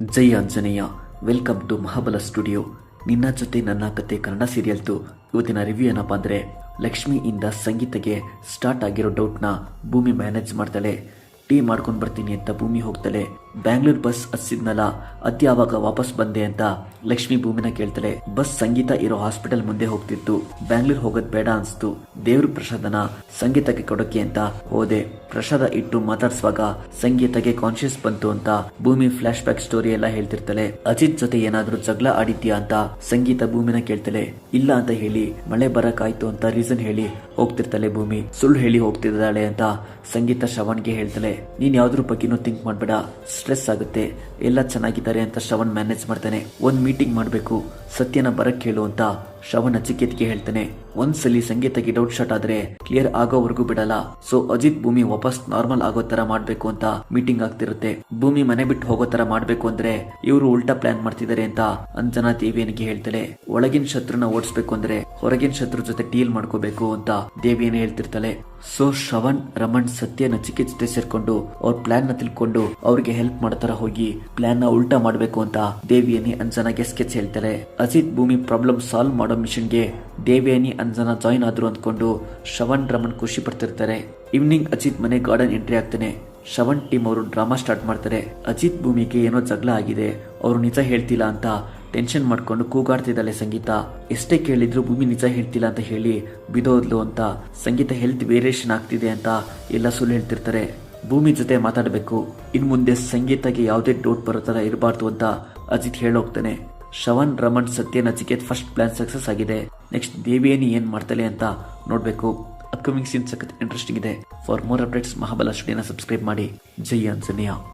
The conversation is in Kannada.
Jai Anjaneya. Welcome to Mahabala studio. ನಿನ್ನ ಜೊತೆ ನನ್ನ ಕತೆ ಕನ್ನಡ ಸೀರಿಯಲ್ದು ಇವತ್ತಿನ ರಿವ್ಯೂ ಏನಪ್ಪ ಅಂದರೆ, ಲಕ್ಷ್ಮಿಯಿಂದ ಸಂಗೀತಗೆ ಸ್ಟಾರ್ಟ್ ಆಗಿರೋ ಡೌಟ್ನ ಭೂಮಿ ಮ್ಯಾನೇಜ್ ಮಾಡ್ತಾಳೆ. ಟೀ ಮಾಡ್ಕೊಂಡು ಬರ್ತೀನಿ ಅಂತ ಭೂಮಿ ಹೋಗ್ತಾಳೆ. ಬ್ಯಾಂಗ್ಳೂರ್ ಬಸ್ ಹತ್ತಿದ್ನಲ್ಲ, ಅದ್ಯಾವಾಗ ವಾಪಸ್ ಬಂದೆ ಅಂತ ಲಕ್ಷ್ಮಿ ಭೂಮಿನ ಕೇಳ್ತಾಳೆ. ಬಸ್ ಸಂಗೀತ ಇರೋ ಹಾಸ್ಪಿಟಲ್ ಮುಂದೆ ಹೋಗ್ತಿತ್ತು. ಬ್ಯಾಂಗ್ಳೂರ್ ಹೋಗೋದ್ ಬೇಡ ಅನ್ಸ್ತು. ದೇವ್ರ ಪ್ರಸಾದನ ಸಂಗೀತಕ್ಕೆ ಕೊಡೋಕೆ ಅಂತ ಹೋದೆ. ಪ್ರಸಾದ ಇಟ್ಟು ಮಾತಾಡ್ಸುವಾಗ ಸಂಗೀತಗೆ ಕಾನ್ಶಿಯಸ್ ಬಂತು ಅಂತ ಭೂಮಿ ಫ್ಲಾಶ್ ಬ್ಯಾಕ್ ಸ್ಟೋರಿ ಎಲ್ಲ ಹೇಳ್ತಿರ್ತಾಳೆ. ಅಜಿತ್ ಜೊತೆ ಏನಾದ್ರೂ ಜಗಳ ಆಡಿದ್ಯಾ ಅಂತ ಸಂಗೀತ ಭೂಮಿನ ಕೇಳ್ತಾಳೆ. ಇಲ್ಲ ಅಂತ ಹೇಳಿ ಮಳೆ ಬರಕಾಯ್ತು ಅಂತ ರೀಸನ್ ಹೇಳಿ ಹೋಗ್ತಿರ್ತಾಳೆ ಭೂಮಿ. ಸುಳ್ಳು ಹೇಳಿ ಹೋಗ್ತಿದ್ದಾಳೆ ಅಂತ ಸಂಗೀತ ಶ್ರವಣ್ಗೆ ಹೇಳ್ತಾಳೆ. ನೀನ್ ಯಾವ್ದ್ರ ಬಗ್ಗೆನೂ ಥಿಂಕ್ ಮಾಡ್ಬೇಡ, ಸ್ಟ್ರೆಸ್ ಆಗುತ್ತೆ, ಎಲ್ಲ ಚೆನ್ನಾಗಿದ್ದಾರೆ ಅಂತ ಶ್ರವಣ್ ಮ್ಯಾನೇಜ್ ಮಾಡ್ತಾನೆ. ಒಂದ್ ಮೀಟಿಂಗ್ ಮಾಡ್ಬೇಕು, ಸತ್ಯನ ಬರಕ್ ಹೇಳು ಅಂತ ಶ್ರವಣ್ ಅಚಿಕೇತ್ಗೆ ಹೇಳ್ತಾನೆ. ಒಂದ್ಸಲಿ ಸಂಗೀತಕ್ಕೆ ಡೌಟ್ ಶಾಟ್ ಆದ್ರೆ ಕ್ಲಿಯರ್ ಆಗೋವರೆಗೂ ಬಿಡಲ್ಲ. ಸೊ ಅಜಿತ್ ಭೂಮಿ ವಾಪಸ್ ನಾರ್ಮಲ್ ಆಗೋ ತರ ಮಾಡ್ಬೇಕು ಅಂತ ಮೀಟಿಂಗ್ ಆಗ್ತಿರುತ್ತೆ. ಭೂಮಿ ಮನೆ ಬಿಟ್ಟು ಹೋಗೋ ತರ ಮಾಡ್ಬೇಕು ಅಂದ್ರೆ ಇವರು ಉಲ್ಟಾ ಪ್ಲಾನ್ ಮಾಡ್ತಿದ್ದಾರೆ ಅಂತ ಅಂಜನಾ ದೇವಿಯನಿಗೆ ಹೇಳ್ತಾಳೆ. ಒಳಗಿನ ಶತ್ರುನ ಓಡಿಸ್ಬೇಕು ಅಂದ್ರೆ ಹೊರಗಿನ ಶತ್ರು ಜೊತೆ ಡೀಲ್ ಮಾಡ್ಕೋಬೇಕು ಅಂತ ದೇವಿಯನ್ ಹೇಳ್ತಿರ್ತಾಳೆ. ಸೊ ಶ್ರವಣ್, ರಮಣ್, ಸತ್ಯ ನಚಿಕೇತ್ ಜೊತೆ ಸೇರ್ಕೊಂಡು ಅವ್ರ ಪ್ಲಾನ್ ನ ತಿಳ್ಕೊಂಡು ಅವ್ರಿಗೆ ಹೆಲ್ಪ್ ಮಾಡತರ ಹೋಗಿ ಪ್ಲಾನ್ ನ ಉಲ್ಟಾ ಮಾಡ್ಬೇಕು ಅಂತ ದೇವಿಯನಿ ಅಂಜನಾಗೆ ಸ್ಕೆಚ್ ಹೇಳ್ತಾಳೆ. ಅಜಿತ್ ಭೂಮಿ ಪ್ರಾಬ್ಲಮ್ ಸಾಲ್ವ್ ಮಾಡೋ ಮಿಷನ್ಗೆ ದೇವಿಯನಿ ಅಂಜನಾ ಜಾಯಿನ್ ಆದ್ರು ಅಂದ್ಕೊಂಡು ಶ್ರವಣ್, ರಮಣ್ ಖುಷಿ ಪಡ್ತಿರ್ತಾರೆ. ಈವ್ನಿಂಗ್ ಅಜಿತ್ ಮನೆ ಗಾರ್ಡನ್ ಎಂಟ್ರಿ ಆಗ್ತಾನೆ. ಶ್ರವಣ್ ಟೀಮ್ ಅವರು ಡ್ರಾಮಾ ಸ್ಟಾರ್ಟ್ ಮಾಡ್ತಾರೆ. ಅಜಿತ್ ಭೂಮಿಗೆ ಏನೋ ಜಗಳ ಆಗಿದೆ, ಅವರು ನಿಜ ಹೇಳ್ತಿಲ್ಲ ಅಂತ ಟೆನ್ಷನ್ ಮಾಡ್ಕೊಂಡು ಕೂಗಾಡ್ತಿದ್ದಾಳೆ ಸಂಗೀತ. ಎಷ್ಟೇ ಕೇಳಿದ್ರು ಭೂಮಿ ನಿಜ ಹೇಳ್ತಿಲ್ಲ ಅಂತ ಹೇಳಿ ಬಿದೋದ್ಲು ಅಂತ ಸಂಗೀತ ಹೆಲ್ತ್ ವೇರಿಯೇಷನ್ ಆಗ್ತಿದೆ ಅಂತ ಎಲ್ಲ ಸುಳ್ಳು ಹೇಳ್ತಿರ್ತಾರೆ. ಭೂಮಿ ಜೊತೆ ಮಾತಾಡಬೇಕು, ಇನ್ ಮುಂದೆ ಸಂಗೀತಗೆ ಯಾವುದೇ ಡೌಟ್ ಬರೋ ತರ ಇರಬಾರ್ದು ಅಂತ Ajit ಹೇಳೋಗ್ತಾನೆ. Shravan, Raman, Satya, Nachiket first plan success ಆಗಿದೆ. ನೆಕ್ಸ್ಟ್ ದೇವಿಯನಿ ಏನ್ ಮಾಡ್ತಾಳೆ ಅಂತ ನೋಡ್ಬೇಕು. ಅಪ್ಕಮಿಂಗ್ ಸೀನ್ ಸಖತ್ ಇಂಟ್ರೆಸ್ಟಿಂಗ್ ಇದೆ. ಫಾರ್ ಮೋರ್ ಅಪ್ಡೇಟ್ಸ್ ಮಹಾಬಲ ಸ್ಟುಡಿಯೋನ ಸಬ್ಸ್ಕ್ರೈಬ್ ಮಾಡಿ. ಜೈ ಆಂಜನೇಯ.